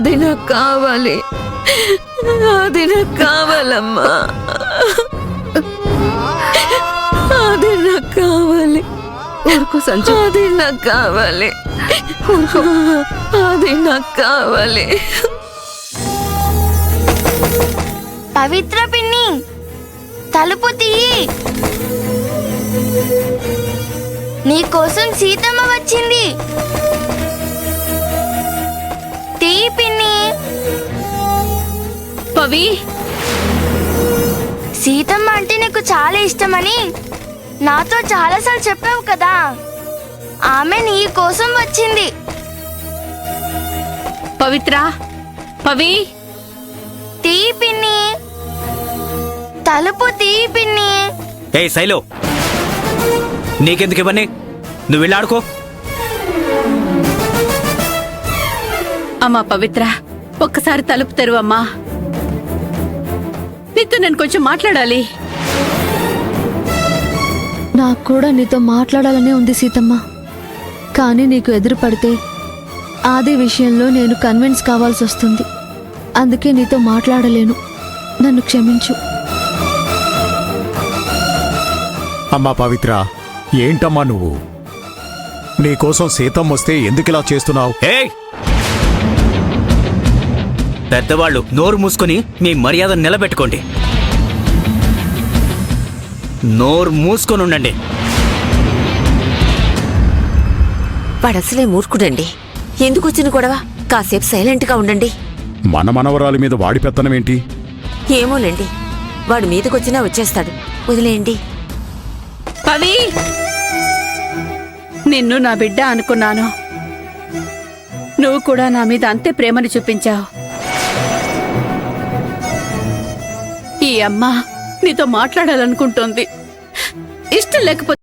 అది నాకు కావాలి, అది నాకు కావాలమ్మా, అది నాకు కావాలి. ఊరుకో సంజు. అది నాకు కావాలి, అది నాకు కావాలి. పవిత్ర పిన్ని, తలుపు తీయి. నీకోసం సీతమ్మ వచ్చింది. తీయి పిన్ని. పవి, సీతమ్మ అంటే నీకు చాలా ఇష్టమని నాతో చాలాసార్లు చెప్పావు కదా. ఆమె నీ కోసం వచ్చింది. పవిత్ర, పవి, తీయి పిన్ని, తలుపు తీయి పిన్ని. ఏ శైలు, నీకెందుకు ఇవన్నీ? నువ్వు వెళ్ళాడుకో. అమ్మా పవిత్ర, ఒక్కసారి తలుపు తెరువమ్మా. నీతో నేను కొంచెం మాట్లాడాలి. నాకు కూడా నీతో మాట్లాడాలనే ఉంది సీతమ్మ. కానీ నీకు ఎదురు పడితే ఆది విషయంలో నేను కన్విన్స్ కావాల్సి వస్తుంది. అందుకే నీతో మాట్లాడలేను. నన్ను క్షమించు. అమ్మా పవిత్ర, ఏంటమ్మా నువ్వు? నీకోసం సీతమ్మ వస్తే ఎందుకిలా చేస్తున్నావు? ఏయ్, పెద్దవాళ్ళు నోరు మూసుకొని మీ మర్యాద నిలబెట్టుకోండి. నోరు మూసుకొని ఉండండి. వాడసలే మూర్ఖుడండి. ఎందుకు వచ్చిన గొడవ? కాసేపు సైలెంట్ గా ఉండండి. మన మనవరాలి మీద వాడి పెత్తనమేంటి? ఏమోలేండి, వాడు మీదకొచ్చినా వచ్చేస్తాడు. వదిలేయండి. పవి, నిన్ను నా బిడ్డ అనుకున్నాను. నువ్వు కూడా నా మీద అంతే ప్రేమని చూపించావు. ఈ అమ్మ నీతో మాట్లాడాలనుకుంటోంది. ఇష్టం లేకపోతే